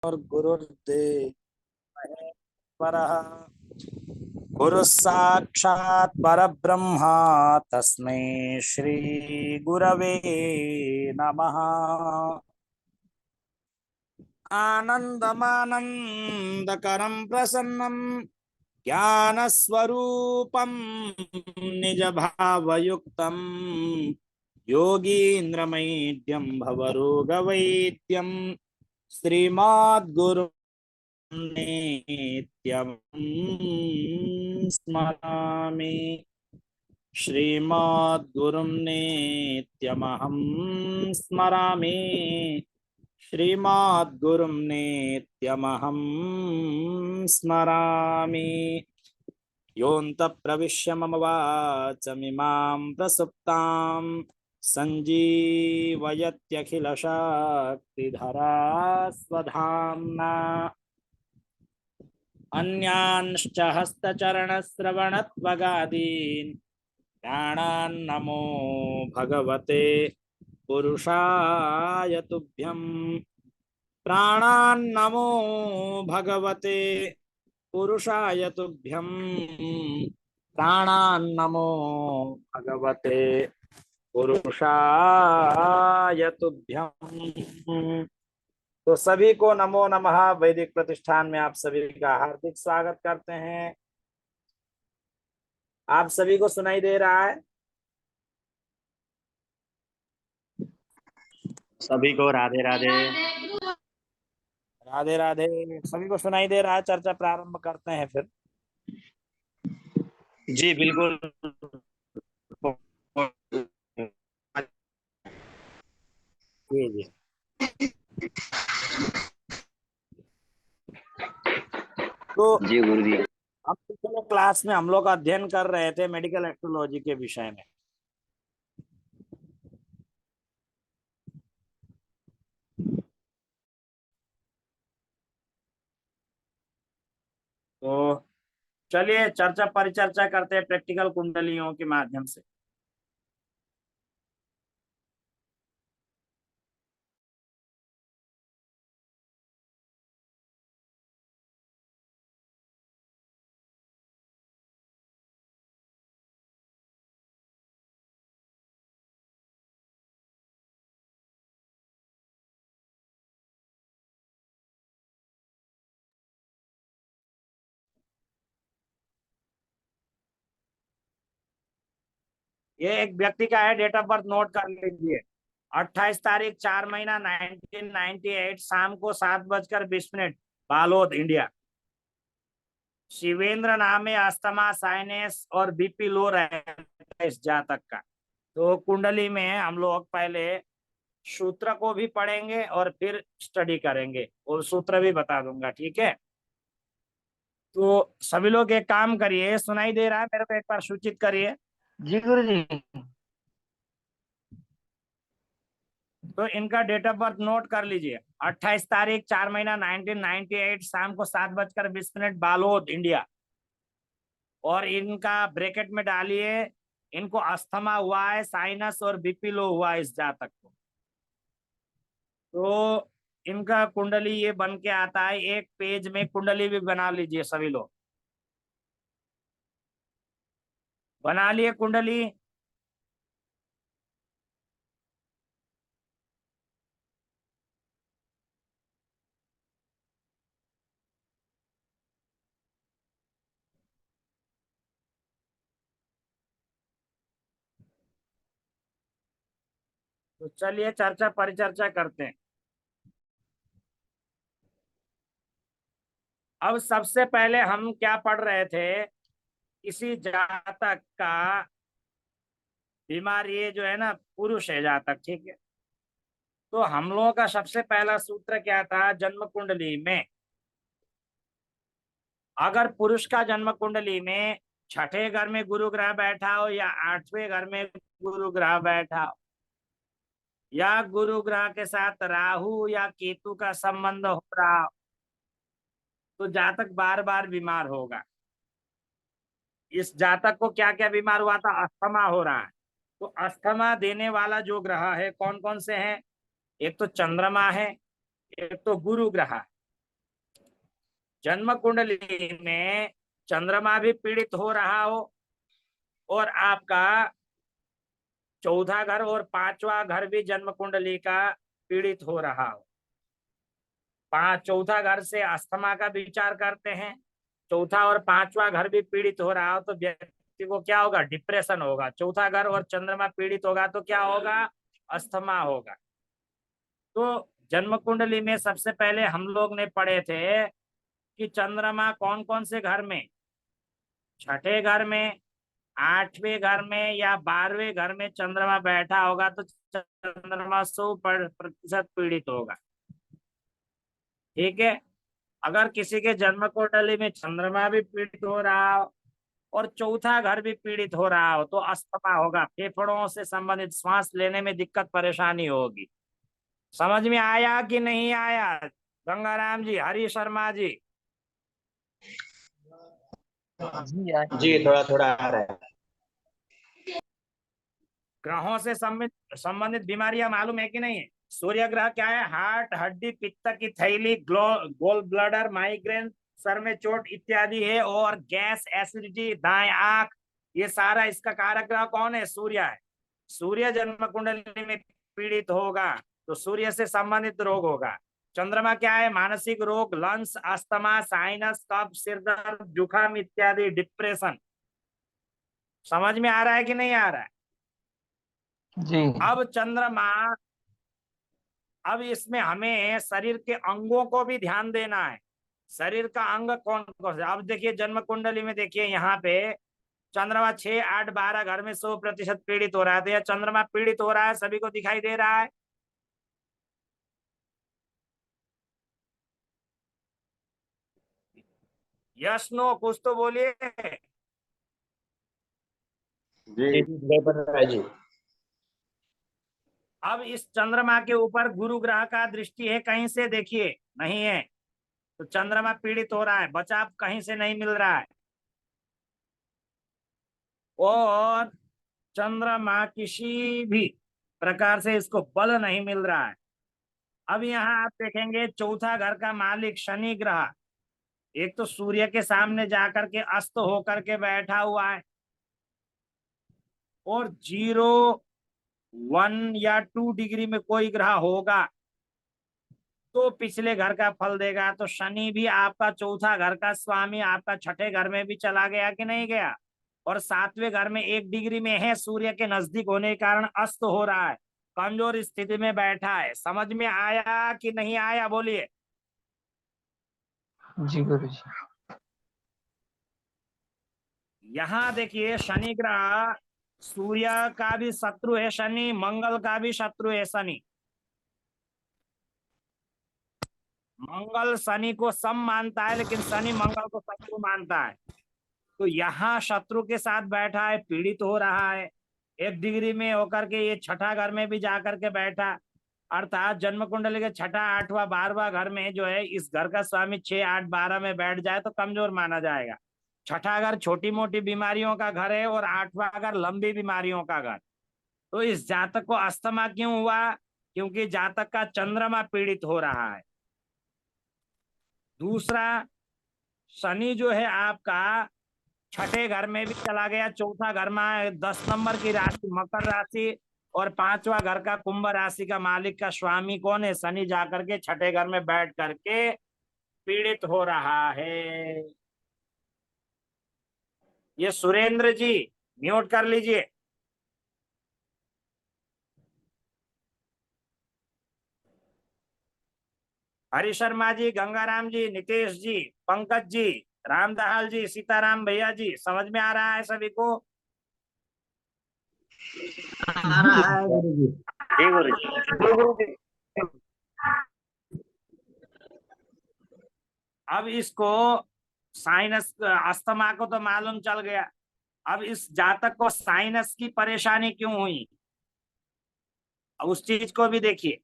और गुरुर्देव परः गुरु साक्षात् परब्रह्मा तस्मै श्री गुरवे नमः। आनन्दमानन्दकरं प्रसन्नं ज्ञानस्वरूपं निजभावयुक्तं योगीन्द्रमैड्यं भवरोगवैद्यं श्रीमद्गुरुं नित्यं स्मरामि। श्रीमद्गुरुं नित्यमहं स्मरामि। श्रीमद्गुरुं नित्यमहं स्मरामि। योऽन्तः प्रविश्य मम वाचमिमां प्रसुप्तां सञ्जीवयत्यखिलशक्तिधरा स्वधाम्ना अन्यांश्च हस्तचरणश्रवणत्वगादीन् प्राणान्नमो भगवते पुरुषाय तुभ्यं। प्राणान्नमो भगवते पुरुषाय तुभ्यं। प्राणान्नमो भगवते पुरुषाय तुभ्यं। तो सभी को नमो नमः। वैदिक प्रतिष्ठान में आप सभी का हार्दिक स्वागत करते हैं। आप सभी को सुनाई दे रहा है? सभी को राधे राधे। राधे राधे। सभी को सुनाई दे रहा है। चर्चा प्रारंभ करते हैं फिर। जी बिल्कुल। जी जी। तो जी गुरु जी। हम पिछले क्लास में हम लोग अध्ययन कर रहे थे मेडिकल एस्ट्रोलॉजी के विषय में। तो चलिए चर्चा परिचर्चा करते हैं प्रैक्टिकल कुंडलियों के माध्यम से। ये एक व्यक्ति का है, डेट ऑफ बर्थ नोट कर लीजिए। 28 तारीख 4 महीना 1998 शाम को 7:20 बालोद इंडिया। शिवेंद्र नाम है, अस्थमा साइनस और बीपी लो रहता है इस जातक का। तो कुंडली में हम लोग पहले सूत्र को भी पढ़ेंगे और फिर स्टडी करेंगे और सूत्र भी बता दूंगा, ठीक है? तो सभी लोग एक काम करिए, सुनाई दे रहा है मेरे को? एक बार सूचित करिए। जी गुरु जी। तो इनका डेट ऑफ बर्थ नोट कर लीजिए। 28 तारीख 4 महीना 1998 शाम को 7:20 बालोद इंडिया। और इनका ब्रैकेट में डालिए, इनको अस्थमा हुआ है, साइनस और बीपी लो हुआ है इस जातक को। तो इनका कुंडली ये बन के आता है। एक पेज में कुंडली भी बना लीजिए सभी लोग। बना लिए कुंडली? तो चलिए चर्चा परिचर्चा करते हैं। अब सबसे पहले हम क्या पढ़ रहे थे? किसी जातक का बीमार, ये जो है ना पुरुष है जातक, ठीक है? तो हम लोगों का सबसे पहला सूत्र क्या था? जन्म कुंडली में अगर पुरुष का जन्म कुंडली में छठे घर में गुरु ग्रह बैठा हो या आठवें घर में गुरु ग्रह बैठा हो या गुरु ग्रह के साथ राहु या केतु का संबंध हो रहा हो, तो जातक बार बार बीमार होगा। इस जातक को क्या क्या बीमार हुआ था? अस्थमा हो रहा है। तो अस्थमा देने वाला जो ग्रह है कौन कौन से हैं? एक तो चंद्रमा है, एक तो गुरु ग्रह है, जन्म कुंडली में चंद्रमा भी पीड़ित हो रहा हो और आपका चौथा घर और पांचवा घर भी जन्म कुंडली का पीड़ित हो रहा हो। चौथा घर से अस्थमा का विचार करते हैं, चौथा और पांचवा घर भी पीड़ित हो रहा हो तो व्यक्ति को क्या होगा, डिप्रेशन होगा। चौथा घर और चंद्रमा पीड़ित होगा तो क्या होगा, अस्थमा होगा। तो जन्म कुंडली में सबसे पहले हम लोग ने पढ़े थे कि चंद्रमा कौन कौन से घर में, छठे घर में, आठवें घर में या 12वें घर में चंद्रमा बैठा होगा तो चंद्रमा 100% पीड़ित होगा। ठीक है। अगर किसी के जन्म कुंडली में चंद्रमा भी पीड़ित हो रहा हो और चौथा घर भी पीड़ित हो रहा हो तो अस्थमा होगा, फेफड़ों से संबंधित श्वास लेने में दिक्कत परेशानी होगी। समझ में आया कि नहीं आया गंगाराम जी, हरि शर्मा जी? जी थोड़ा थोड़ा आ रहा है। ग्रहों से संबंधित बीमारियां मालूम है कि नहीं है? सूर्य ग्रह क्या है, हार्ट, हड्डी, पित्त की थैली, गोल ब्लडर, माइग्रेन, सर में चोट इत्यादि है, और गैस, एसिडिटी, दाएं आंख, ये सारा इसका कारक ग्रह कौन है, सूर्य है। सूर्य जन्म कुंडली में पीड़ित होगा तो सूर्य से संबंधित रोग होगा। चंद्रमा क्या है, मानसिक रोग, लंग्स, अस्थमा, साइनस, कफ, सिर दर्द, जुकाम इत्यादि, डिप्रेशन। समझ में आ रहा है कि नहीं आ रहा है? जी अब चंद्रमा, अब इसमें हमें शरीर के अंगों को भी ध्यान देना है। शरीर का अंग कौन कौन से, अब देखिए जन्म कुंडली में देखिए यहाँ पे चंद्रमा 6, 8, 12 घर में 100% पीड़ित हो रहा है। तो यह चंद्रमा पीड़ित हो रहा है, सभी को दिखाई दे रहा है। यस नो कुछ तो बोलिए। जी दिखाई पड़ रहा है जी। अब इस चंद्रमा के ऊपर गुरु ग्रह का दृष्टि है, कहीं से देखिए नहीं है, तो चंद्रमा पीड़ित हो रहा है, बचाव कहीं से नहीं मिल रहा है। और चंद्रमा किसी भी प्रकार से इसको बल नहीं मिल रहा है। अब यहाँ आप देखेंगे चौथा घर का मालिक शनि ग्रह, एक तो सूर्य के सामने जाकर के अस्त होकर के बैठा हुआ है, और 0, 1 या 2 डिग्री में कोई ग्रह होगा तो पिछले घर का फल देगा। तो शनि भी आपका चौथा घर का स्वामी आपका छठे घर में भी चला गया कि नहीं गया, और 7वें घर में 1 डिग्री में है, सूर्य के नजदीक होने के कारण अस्त हो रहा है, कमजोर स्थिति में बैठा है। समझ में आया कि नहीं आया बोलिए। जी गुरु जी। यहाँ देखिए शनि ग्रह सूर्य का भी शत्रु है शनि, मंगल का भी शत्रु है शनि। मंगल शनि को सम मानता है लेकिन शनि मंगल को शत्रु मानता है। तो यहाँ शत्रु के साथ बैठा है, पीड़ित हो रहा है, 1 डिग्री में होकर के ये छठा घर में भी जाकर के बैठा। अर्थात जन्म कुंडली के छठा, 8वां, 12वां घर में जो है, इस घर का स्वामी 6, 8, 12 में बैठ जाए तो कमजोर माना जाएगा। छठा घर छोटी मोटी बीमारियों का घर है और 8वां घर लंबी बीमारियों का घर। तो इस जातक को अस्थमा क्यों हुआ, क्योंकि जातक का चंद्रमा पीड़ित हो रहा है। दूसरा, शनि जो है आपका छठे घर में भी चला गया, चौथा घर में 10 नंबर की राशि मकर राशि और 5वां घर का कुंभ राशि का मालिक का स्वामी कौन है, शनि, जाकर के छठे घर में बैठ करके पीड़ित हो रहा है। ये सुरेंद्र जी म्यूट कर लीजिए। हरि शर्मा जी, गंगाराम जी, नितेश जी, पंकज जी, रामदहाल जी, सीताराम भैया जी, समझ में आ रहा है सभी को? आ रहा है गुरु जी। जी गुरु जी। अब इसको साइनस, अस्थमा को तो मालूम चल गया। अब इस जातक को साइनस की परेशानी क्यों हुई, अब उस चीज को भी देखिए।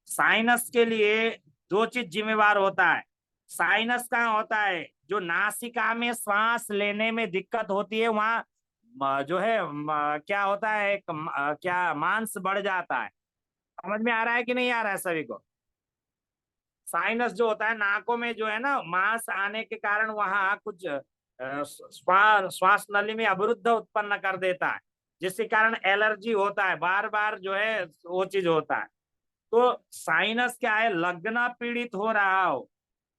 साइनस के लिए 2 चीज जिम्मेवार होता है। साइनस कहाँ होता है, जो नासिका में श्वास लेने में दिक्कत होती है वहां जो है क्या होता है, क्या मांस बढ़ जाता है। समझ में आ रहा है कि नहीं आ रहा है सभी को? साइनस जो होता है नाकों में जो है ना, मांस आने के कारण वहां कुछ श्वास नली में अवरुद्ध उत्पन्न कर देता है, जिसके कारण एलर्जी होता है, बार बार जो है वो चीज होता है। तो साइनस क्या है, लग्न पीड़ित हो रहा हो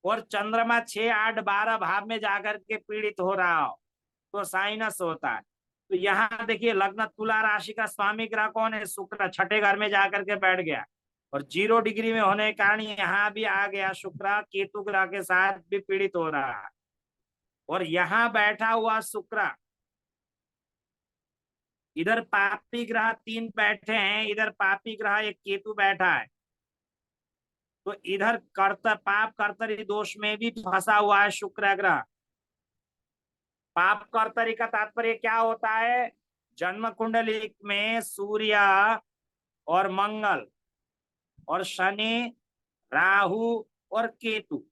और चंद्रमा 6, 8, 12 भाव में जाकर के पीड़ित हो रहा हो तो साइनस होता है। तो यहाँ देखिए लग्न तुला राशि का स्वामी ग्रह कौन है, शुक्र, छठे घर में जाकर के बैठ गया और 0 डिग्री में होने के कारण यहाँ भी आ गया शुक्र, केतु ग्रह के साथ भी पीड़ित हो रहा है। और यहाँ बैठा हुआ शुक्र, इधर पापी ग्रह 3 बैठे हैं, इधर पापी ग्रह एक केतु बैठा है, तो इधर पाप कर्तरी दोष में भी फंसा हुआ है शुक्र ग्रह। पाप कर्तरी का तात्पर्य क्या होता है, जन्म कुंडली में सूर्य और मंगल और शनि, राहु और केतु,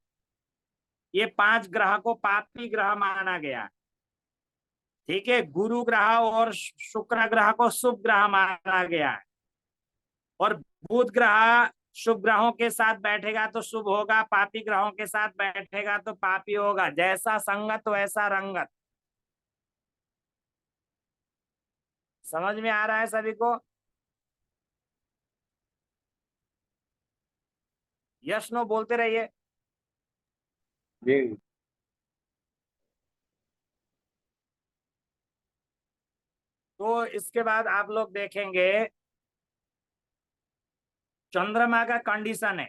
ये 5 ग्रह को पापी ग्रह माना गया। ठीक है, गुरु ग्रह और शुक्र ग्रह को शुभ ग्रह माना गया है। और बुध ग्रह शुभ ग्रहों के साथ बैठेगा तो शुभ होगा, पापी ग्रहों के साथ बैठेगा तो पापी होगा। जैसा संगत वैसा रंगत। समझ में आ रहा है सभी को? यस नो बोलते रहिए। जी तो इसके बाद आप लोग देखेंगे चंद्रमा का कंडीशन है।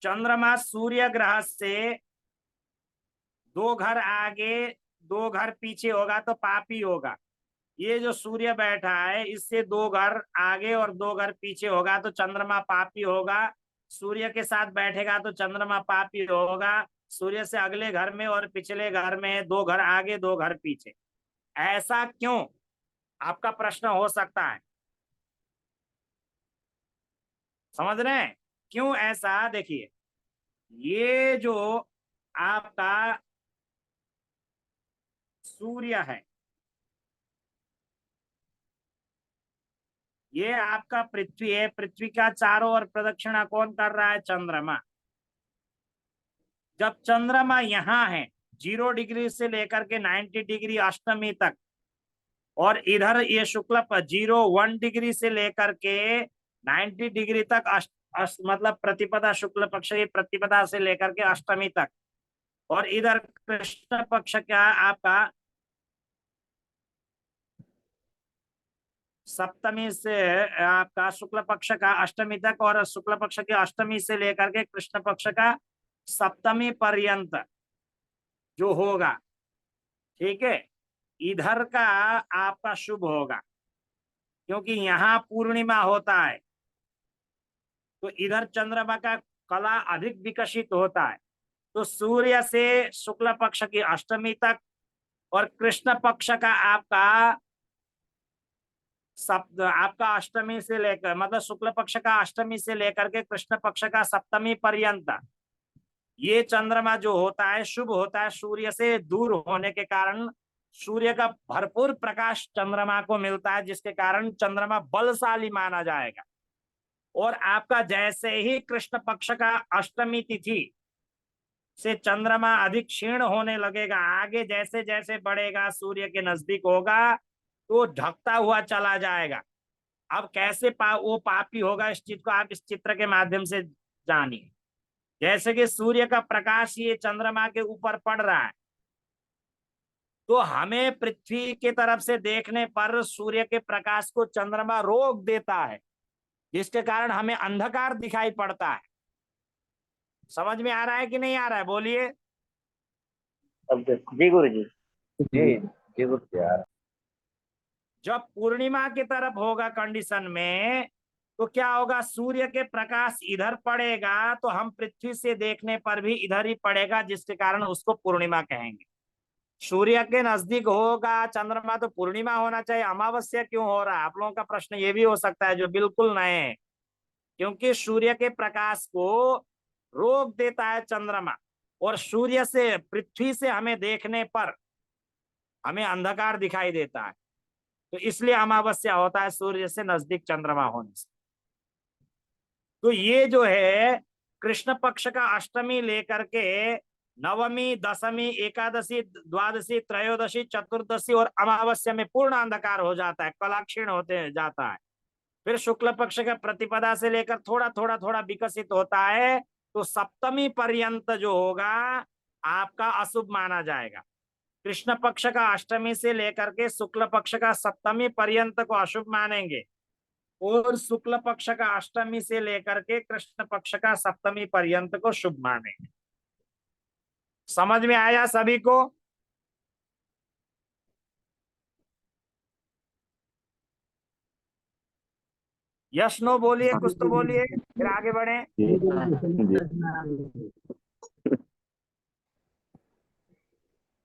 चंद्रमा सूर्य ग्रह से 2 घर आगे 2 घर पीछे होगा तो पापी होगा। ये जो सूर्य बैठा है इससे 2 घर आगे और 2 घर पीछे होगा तो चंद्रमा पापी होगा। सूर्य के साथ बैठेगा तो चंद्रमा पापी होगा। सूर्य से अगले घर में और पिछले घर में 2 घर आगे 2 घर पीछे। ऐसा क्यों, आपका प्रश्न हो सकता है। समझ रहे हैं क्यों ऐसा? देखिए, ये जो आपका सूर्य है, ये आपका पृथ्वी है, पृथ्वी का चारों ओर प्रदक्षिणा कौन कर रहा है, चंद्रमा। जब चंद्रमा यहाँ है 0 डिग्री से लेकर के 90 डिग्री अष्टमी तक, और इधर ये शुक्ल 1 डिग्री से लेकर के 90 डिग्री तक मतलब प्रतिपदा, शुक्ल पक्ष की प्रतिपदा से लेकर के अष्टमी तक, और इधर कृष्ण पक्ष का आपका सप्तमी से आपका शुक्ल पक्ष का अष्टमी तक, और शुक्ल पक्ष के अष्टमी से लेकर के कृष्ण पक्ष का सप्तमी पर्यंत जो होगा, ठीक है, इधर का आपका शुभ होगा, क्योंकि यहाँ पूर्णिमा होता है तो इधर चंद्रमा का कला अधिक विकसित होता है। तो सूर्य से शुक्ल पक्ष की अष्टमी तक और कृष्ण पक्ष का आपका अष्टमी से लेकर, मतलब शुक्ल पक्ष का अष्टमी से लेकर के कृष्ण पक्ष का सप्तमी पर्यंत, ये चंद्रमा जो होता है शुभ होता है। सूर्य से दूर होने के कारण सूर्य का भरपूर प्रकाश चंद्रमा को मिलता है, जिसके कारण चंद्रमा बलशाली माना जाएगा। और आपका जैसे ही कृष्ण पक्ष का अष्टमी तिथि से चंद्रमा अधिक क्षीण होने लगेगा, आगे जैसे जैसे बढ़ेगा सूर्य के नजदीक होगा तो ढकता हुआ चला जाएगा। अब कैसे वो पापी होगा, इस चीज को आप इस चित्र के माध्यम से जानिए। जैसे कि सूर्य का प्रकाश ये चंद्रमा के ऊपर पड़ रहा है, तो हमें पृथ्वी के तरफ से देखने पर सूर्य के प्रकाश को चंद्रमा रोक देता है, जिसके कारण हमें अंधकार दिखाई पड़ता है। समझ में आ रहा है कि नहीं आ रहा है, बोलिए। जी गुरु जी। जी जी गुरु जी यार। जब पूर्णिमा की तरफ होगा कंडीशन में, तो क्या होगा, सूर्य के प्रकाश इधर पड़ेगा तो हम पृथ्वी से देखने पर भी इधर ही पड़ेगा, जिसके कारण उसको पूर्णिमा कहेंगे। सूर्य के नजदीक होगा चंद्रमा तो पूर्णिमा होना चाहिए, अमावस्या क्यों हो रहा है? आप लोगों का प्रश्न ये भी हो सकता है जो बिल्कुल नए हैं। क्योंकि सूर्य के प्रकाश को रोक देता है चंद्रमा, और सूर्य से, पृथ्वी से हमें देखने पर हमें अंधकार दिखाई देता है, तो इसलिए अमावस्या होता है सूर्य से नजदीक चंद्रमा होने से। तो ये जो है कृष्ण पक्ष का अष्टमी लेकर के नवमी, दशमी, एकादशी, द्वादशी, त्रयोदशी, चतुर्दशी और अमावस्या में पूर्ण अंधकार हो जाता है, कला क्षीण होते जाता है। फिर शुक्ल पक्ष का प्रतिपदा से लेकर थोड़ा थोड़ा थोड़ा विकसित होता है, तो सप्तमी पर्यंत जो होगा आपका अशुभ माना जाएगा। कृष्ण पक्ष का अष्टमी से लेकर के शुक्ल पक्ष का सप्तमी पर्यंत को अशुभ मानेंगे, और शुक्ल पक्ष का अष्टमी से लेकर के कृष्ण पक्ष का सप्तमी पर्यंत को शुभ मानेंगे। समझ में आया सभी को? यस नो बोलिए, कुछ तो बोलिए, फिर आगे बढ़े।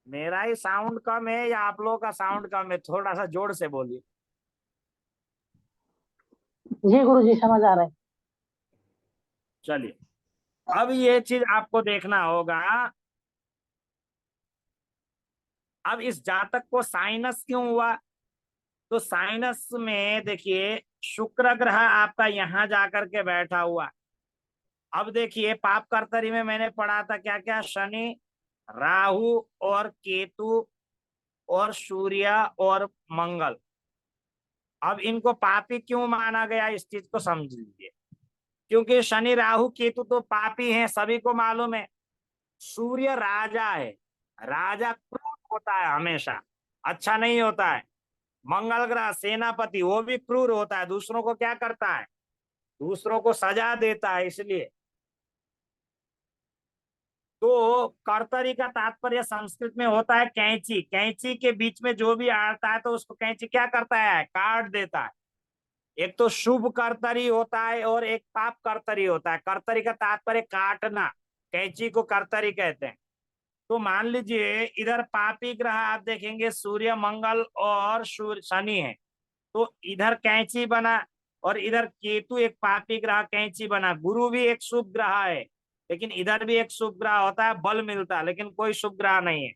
मेरा ही साउंड कम है या आप लोगों का साउंड कम है? थोड़ा सा जोर से बोलिए। जी गुरु जी समझ आ रहा है। चलिए, अब ये चीज आपको देखना होगा। अब इस जातक को साइनस क्यों हुआ? तो साइनस में देखिए, शुक्र ग्रह आपका यहां जाकर के बैठा हुआ। अब देखिए, पाप कर्तरी में मैंने पढ़ा था क्या क्या, शनि, राहु और केतु और सूर्य और मंगल। अब इनको पापी क्यों माना गया, इस चीज को समझ लीजिए। क्योंकि शनि, राहु, केतु तो पापी हैं, सभी को मालूम है। सूर्य राजा है, राजा क्रूर होता है हमेशा, अच्छा नहीं होता है। मंगल ग्रह सेनापति, वो भी क्रूर होता है, दूसरों को क्या करता है, दूसरों को सजा देता है। इसलिए तो कर्तरी का तात्पर्य संस्कृत में होता है कैंची। कैंची के बीच में जो भी आता है तो उसको कैंची क्या करता है, काट देता है। एक तो शुभ कर्तरी होता है और एक पाप कर्तरी होता है। कर्तरी का तात्पर्य काटना, कैंची को कर्तरी कहते हैं। तो मान लीजिए इधर पापी ग्रह आप देखेंगे सूर्य, मंगल और शनि है, तो इधर कैंची बना, और इधर केतु एक पापी ग्रह कैंची बना। गुरु भी एक शुभ ग्रह है, लेकिन इधर भी एक शुभ ग्रह होता है, बल मिलता है, लेकिन कोई शुभ ग्रह नहीं है।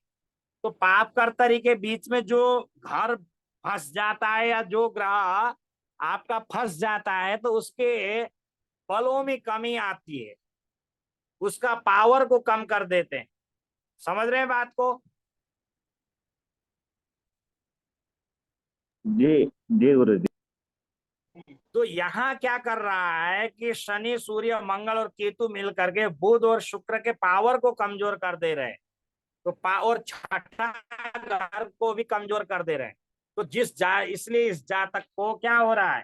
तो पाप कर्तरी के बीच में जो घर फंस जाता है या जो ग्रह आपका फंस जाता है, तो उसके बलों में कमी आती है, उसका पावर को कम कर देते हैं। समझ रहे हैं बात को? जी जी गुरु जी। तो यहाँ क्या कर रहा है कि शनि, सूर्य, मंगल और केतु मिल करके बुध और शुक्र के पावर को कमजोर कर दे रहे हैं। तो और छठा घर को भी कमजोर कर दे रहे हैं। तो इसलिए इस जातक को क्या हो रहा है,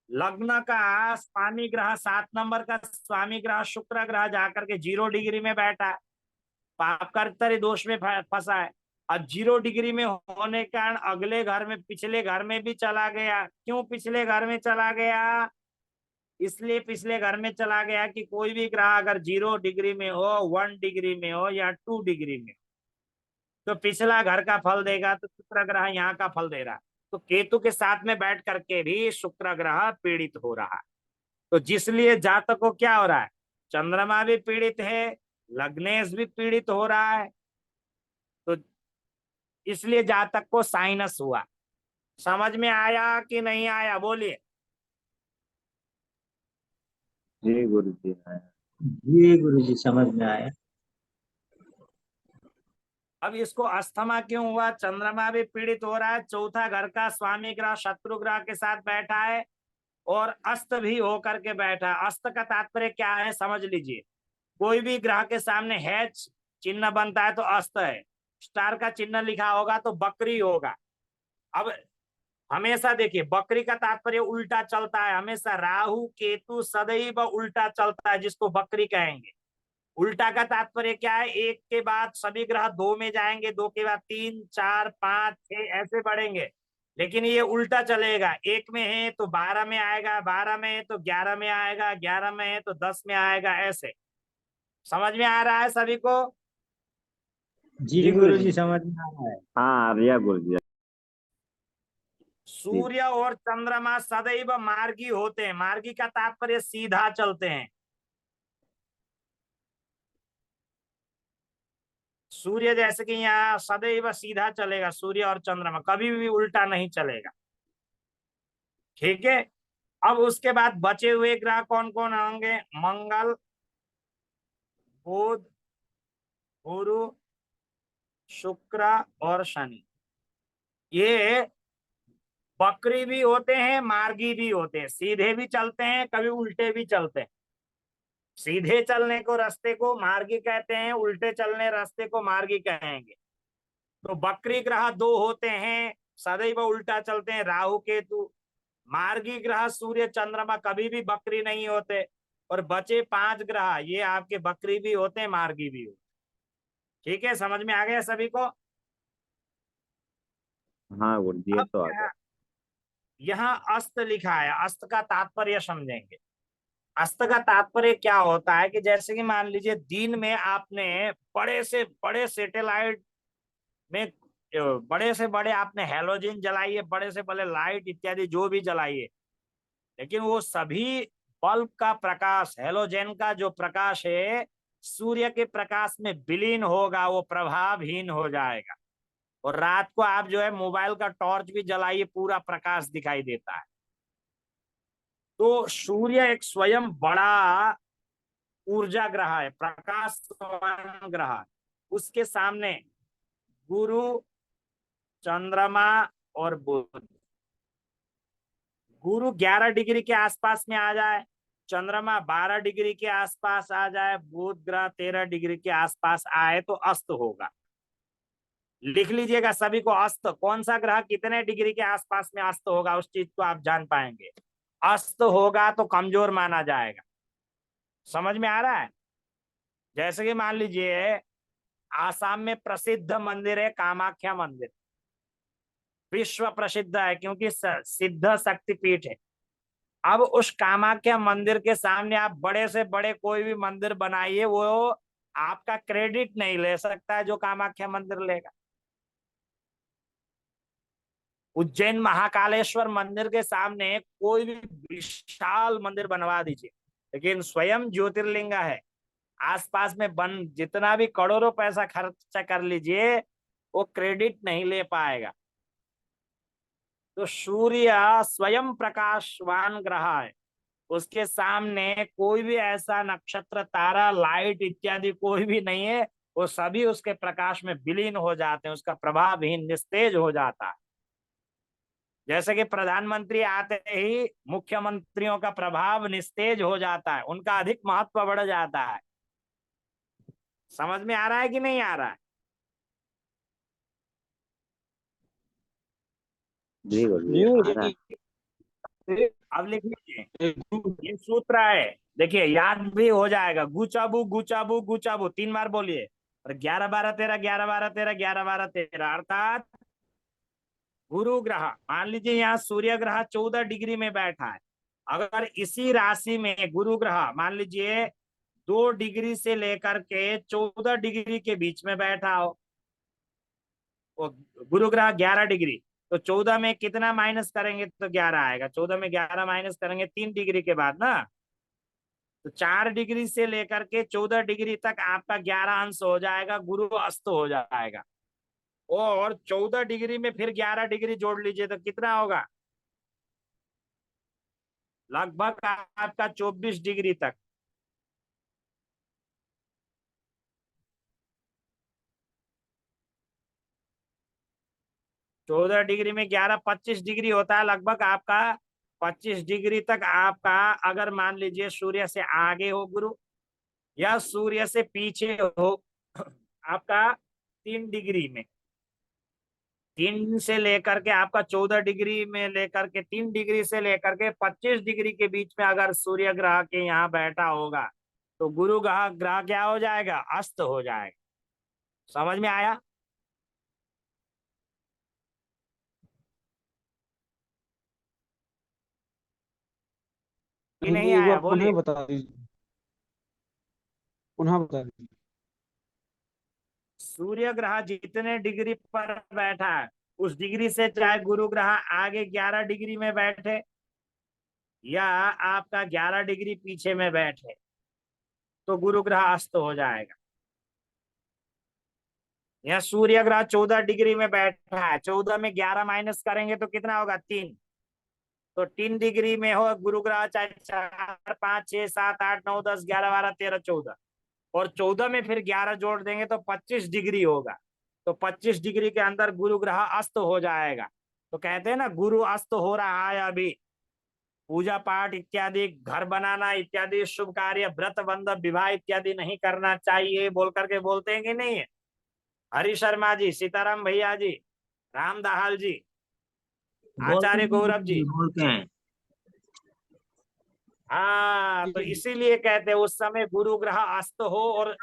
लग्न का स्वामी ग्रह, 7 नंबर का स्वामी ग्रह शुक्र ग्रह जाकर के 0 डिग्री में बैठा है, पाप कर्तरी दोष में फंसा है। और 0 डिग्री में होने के कारण अगले घर में, पिछले घर में भी चला गया। क्यों पिछले घर में चला गया? इसलिए पिछले घर में चला गया कि कोई भी ग्रह अगर 0 डिग्री में हो, 1 डिग्री में हो या 2 डिग्री में, तो पिछला घर का फल देगा। तो शुक्र ग्रह यहाँ का फल दे रहा है। तो केतु के साथ में बैठ करके भी शुक्र ग्रह पीड़ित हो रहा है। तो जिसलिए जातक को क्या हो रहा है, चंद्रमा भी पीड़ित है, लग्नेश भी पीड़ित हो रहा है। तो इसलिए जातक को साइनस हुआ। समझ में आया कि नहीं आया, बोलिए। जी गुरु जी आया। जी गुरु जी समझ में आया। अब इसको अस्थमा क्यों हुआ? चंद्रमा भी पीड़ित हो रहा है, चौथा घर का स्वामी ग्रह शत्रु ग्रह के साथ बैठा है, और अस्त भी होकर के बैठा है। अस्त का तात्पर्य क्या है, समझ लीजिए। कोई भी ग्रह के सामने हैच चिन्ह बनता है तो अस्त है, स्टार का चिन्ह लिखा होगा तो बकरी होगा। अब हमेशा देखिए, बकरी का तात्पर्य उल्टा चलता है हमेशा। राहु केतु सदैव उल्टा चलता है, जिसको बकरी कहेंगे। उल्टा का तात्पर्य क्या है, एक के बाद सभी ग्रह 2 में जाएंगे, 2 के बाद 3, 4, 5, 6 ऐसे बढ़ेंगे। लेकिन ये उल्टा चलेगा, 1 में है तो 12 में आएगा, 12 में है तो 11 में आएगा, 11 में है तो 10 में आएगा, ऐसे। समझ में आ रहा है सभी को? जी गुरु जी समझ में आ रहा है। हाँ आ गया गुरु जी। सूर्य और चंद्रमा सदैव मार्गी होते हैं। मार्गी का तात्पर्य सीधा चलते हैं। सूर्य जैसे कि यहाँ सदैव सीधा चलेगा, सूर्य और चंद्रमा कभी भी उल्टा नहीं चलेगा। ठीक है। अब उसके बाद बचे हुए ग्रह कौन कौन होंगे? मंगल, बुध, गुरु, शुक्र और शनि, ये बकरी भी होते हैं, मार्गी भी होते हैं, सीधे भी चलते हैं, कभी उल्टे भी चलते हैं। सीधे चलने को रास्ते को मार्गी कहते हैं, उल्टे चलने रास्ते को मार्गी कहेंगे। तो बकरी ग्रह दो होते हैं, सदैव उल्टा चलते हैं, राहु केतु। मार्गी ग्रह सूर्य चंद्रमा कभी भी बकरी नहीं होते। और बचे 5 ग्रह ये आपके बकरी भी होते हैं, मार्गी भी होते हैं। ठीक है, समझ में आ गया सभी को? हाँ गुरु जी, ये अब तो आ गया। यहाँ अस्त लिखा है, अस्त का तात्पर्य समझेंगे। अस्त का तात्पर्य क्या होता है कि जैसे कि मान लीजिए दिन में आपने बड़े से बड़े सैटेलाइट में बड़े से बड़े आपने हैलोजन जलाइए, बड़े से बड़े लाइट इत्यादि जो भी जलाइए, लेकिन वो सभी बल्ब का प्रकाश, हैलोजन का जो प्रकाश है, सूर्य के प्रकाश में विलीन होगा, वो प्रभावहीन हो जाएगा। और रात को आप जो है मोबाइल का टॉर्च भी जलाइए, पूरा प्रकाश दिखाई देता है। तो सूर्य एक स्वयं बड़ा ऊर्जा ग्रह है, प्रकाशवान ग्रह है। उसके सामने गुरु, चंद्रमा और बुध। गुरु 11 डिग्री के आसपास में आ जाए, चंद्रमा 12 डिग्री के आसपास आ जाए, बुध ग्रह 13 डिग्री के आसपास आए तो अस्त होगा। लिख लीजिएगा सभी को, अस्त कौन सा ग्रह कितने डिग्री के आसपास में अस्त होगा, उस चीज को आप जान पाएंगे। अस्त होगा तो कमजोर माना जाएगा। समझ में आ रहा है? जैसे कि मान लीजिए आसाम में प्रसिद्ध मंदिर है कामाख्या मंदिर, विश्व प्रसिद्ध है क्योंकि सिद्ध शक्तिपीठ है। अब उस कामाख्या मंदिर के सामने आप बड़े से बड़े कोई भी मंदिर बनाइए, वो आपका क्रेडिट नहीं ले सकता है जो कामाख्या मंदिर लेगा। उज्जैन महाकालेश्वर मंदिर के सामने कोई भी विशाल मंदिर बनवा दीजिए, लेकिन स्वयं ज्योतिर्लिंग है, आसपास में बन जितना भी करोड़ों पैसा खर्चा कर लीजिए, वो क्रेडिट नहीं ले पाएगा। तो सूर्य स्वयं प्रकाशवान ग्रह है, उसके सामने कोई भी ऐसा नक्षत्र, तारा, लाइट इत्यादि कोई भी नहीं है, वो सभी उसके प्रकाश में विलीन हो जाते हैं, उसका प्रभावहीन निस्तेज हो जाता है। जैसे कि प्रधानमंत्री आते ही मुख्यमंत्रियों का प्रभाव निस्तेज हो जाता है, उनका अधिक महत्व बढ़ जाता है। समझ में आ रहा है कि नहीं आ रहा है? जी गुरु जी, जी आ गुरु रहा है। जी। अब लिख लीजिए, ये सूत्र है, देखिए याद भी हो जाएगा। गुचाबू गुचाबू गुचाबू 3 बार बोलिए। और 11 12 13, 11 12 13, 11 12 13, अर्थात गुरु ग्रह, मान लीजिए यहाँ सूर्य ग्रह 14 डिग्री में बैठा है। अगर इसी राशि में गुरु ग्रह मान लीजिए 2 डिग्री से लेकर के 14 डिग्री के बीच में बैठा हो, वो गुरु ग्रह 11 डिग्री, तो 14 में कितना माइनस करेंगे तो 11 आएगा। 14 में 11 माइनस करेंगे 3 डिग्री के बाद ना, तो 4 डिग्री से लेकर के 14 डिग्री तक आपका 11 अंश हो जाएगा, गुरु अस्त हो जाएगा। और 14 डिग्री में फिर 11 डिग्री जोड़ लीजिए तो कितना होगा, लगभग आपका 24 डिग्री तक। चौदह डिग्री में 11 25 डिग्री होता है लगभग आपका। 25 डिग्री तक आपका, अगर मान लीजिए सूर्य से आगे हो गुरु या सूर्य से पीछे हो, आपका 3 डिग्री में, 3 से लेकर के आपका 14 डिग्री में लेकर के 3 डिग्री से लेकर के 25 डिग्री के बीच में अगर सूर्य ग्रह के यहाँ बैठा होगा, तो गुरु ग्रह ग्रह क्या हो जाएगा, अस्त हो जाएगा। समझ में आया? कि नहीं एक आया, बार बोलिए। पुनः बता दीजिए, पुनः बता दीजिए। सूर्य ग्रह जितने डिग्री पर बैठा है, उस डिग्री से चाहे गुरु ग्रह आगे 11 डिग्री में बैठे या आपका 11 डिग्री पीछे में बैठे, तो गुरु ग्रह अस्त हो जाएगा। या सूर्य ग्रह 14 डिग्री में बैठा है, 14 में 11 माइनस करेंगे तो कितना होगा, 3। तो 3 डिग्री में हो गुरु ग्रह, चाहे 4 5 6 7 8 9 10 11 12 13 14, और 14 में फिर 11 जोड़ देंगे तो 25 डिग्री होगा। तो 25 डिग्री के अंदर गुरु ग्रह अस्त हो जाएगा। तो कहते हैं ना गुरु अस्त हो रहा है अभी। पूजा पाठ इत्यादि, घर बनाना इत्यादि, शुभ कार्य, व्रत बंध, विवाह इत्यादि नहीं करना चाहिए बोल करके बोलते हैं कि नहीं है? हरि शर्मा जी, सीताराम भैया जी, राम दाहाल जी, बोलते आचार्य हैं गौरव जी। बोलते हैं। हाँ, तो इसीलिए कहते हैं उस समय गुरु ग्रह अस्त हो, और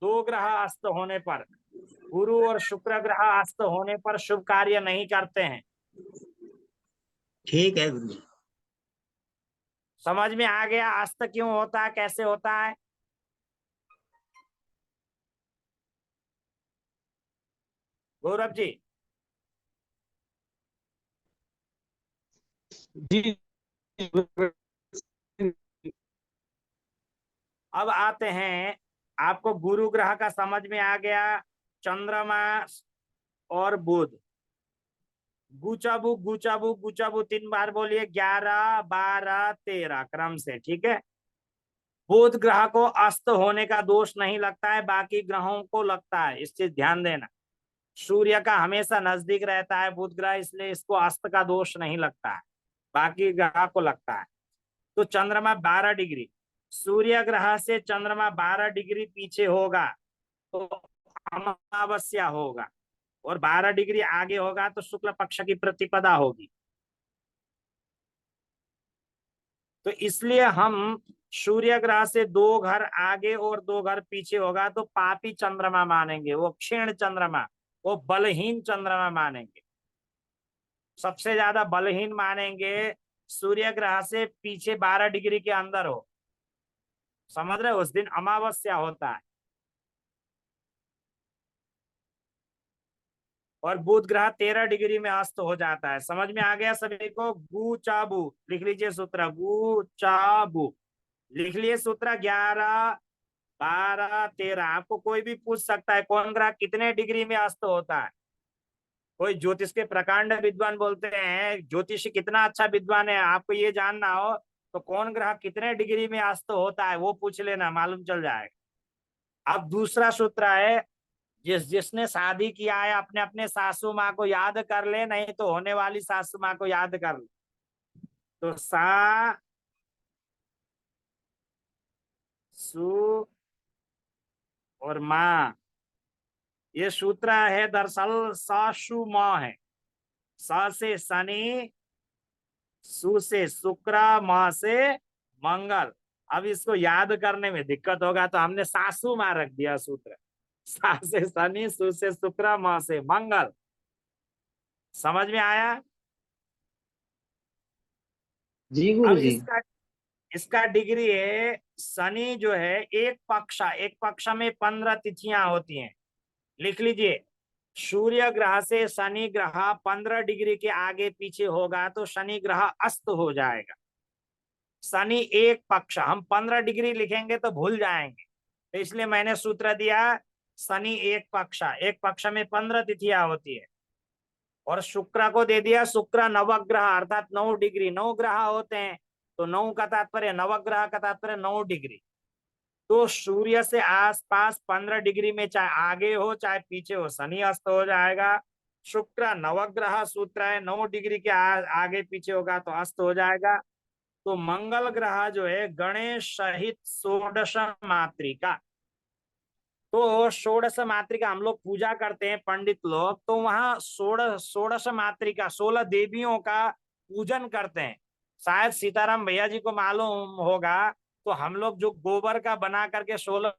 दो ग्रह अस्त होने पर, गुरु और शुक्र ग्रह अस्त होने पर शुभ कार्य नहीं करते हैं। ठीक है गुरु जी। समझ में आ गया अस्त क्यों होता है, कैसे होता है? गौरव जी। जी। अब आते हैं, आपको गुरु ग्रह का समझ में आ गया, चंद्रमा और बुध। गुचाबू गुचाबू गुचाबू 3 बार बोलिए, 11 12 13 क्रम से, ठीक है। बुध ग्रह को अस्त होने का दोष नहीं लगता है, बाकी ग्रहों को लगता है, इस चीज ध्यान देना। सूर्य का हमेशा नजदीक रहता है बुध ग्रह, इसलिए इसको अस्त का दोष नहीं लगता है, बाकी ग्रह को लगता है। तो चंद्रमा 12 डिग्री, सूर्य ग्रह से चंद्रमा 12 डिग्री पीछे होगा तो अमावस्या होगा, और 12 डिग्री आगे होगा तो शुक्ल पक्ष की प्रतिपदा होगी। तो इसलिए हम सूर्य ग्रह से 2 घर आगे और 2 घर पीछे होगा तो पापी चंद्रमा मानेंगे, वो क्षीण चंद्रमा, वो बलहीन चंद्रमा मानेंगे। सबसे ज्यादा बलहीन मानेंगे सूर्य ग्रह से पीछे 12 डिग्री के अंदर हो। समझ रहे, उस दिन अमावस्या होता है। और बुध ग्रह 13 डिग्री में अस्त हो जाता है। समझ में आ गया सभी को? गु चाबू लिख लीजिए सूत्र, गु चाबू लिख लिए सूत्र। 11 12 13। आपको कोई भी पूछ सकता है कौन ग्रह कितने डिग्री में अस्त होता है। कोई ज्योतिष के प्रकांड विद्वान बोलते हैं ज्योतिष कितना अच्छा विद्वान है, आपको ये जानना हो तो कौन ग्रह कितने डिग्री में अस्त होता है वो पूछ लेना, मालूम चल जाएगा। अब दूसरा सूत्र है, जिसने शादी किया है अपने अपने सासू माँ को याद कर ले, नहीं तो होने वाली सासू माँ को याद कर ले। तो सा सु और माँ, ये सूत्र है दरअसल सासु माँ है। सा से शनि, सु से शुक्र, माँ से मंगल। अब इसको याद करने में दिक्कत होगा तो हमने सासू माँ रख दिया सूत्र। सा से शनि, सु से शुक्र, माँ से मंगल। समझ में आया? जी गुरु अब जी। इसका डिग्री है, शनि जो है एक पक्ष में 15 तिथियां होती हैं। लिख लीजिए, सूर्य ग्रह से शनि ग्रह 15 डिग्री के आगे पीछे होगा तो शनि ग्रह अस्त हो जाएगा। शनि एक पक्ष, हम 15 डिग्री लिखेंगे तो भूल जाएंगे, तो इसलिए मैंने सूत्र दिया शनि एक पक्ष में 15 तिथियां होती है। और शुक्र को दे दिया, शुक्र नवग्रह अर्थात 9 डिग्री, 9 ग्रह होते हैं तो 9 का तात्पर्य, नवग्रह का तात्पर्य 9 डिग्री। तो सूर्य से आसपास 15 डिग्री में चाहे आगे हो चाहे पीछे हो शनि अस्त हो जाएगा। शुक्र नवग्रह सूत्र है, 9 डिग्री के आगे पीछे होगा तो अस्त हो जाएगा। तो मंगल ग्रह जो है गणेश सहित षोडश मात्रिका, तो षोडश मात्रिका हम लोग पूजा करते हैं पंडित लोग, तो वहां षोडश मात्रिका 16 देवियों का पूजन करते हैं। शायद सीताराम भैया जी को मालूम होगा, तो हम लोग जो गोबर का बना करके 16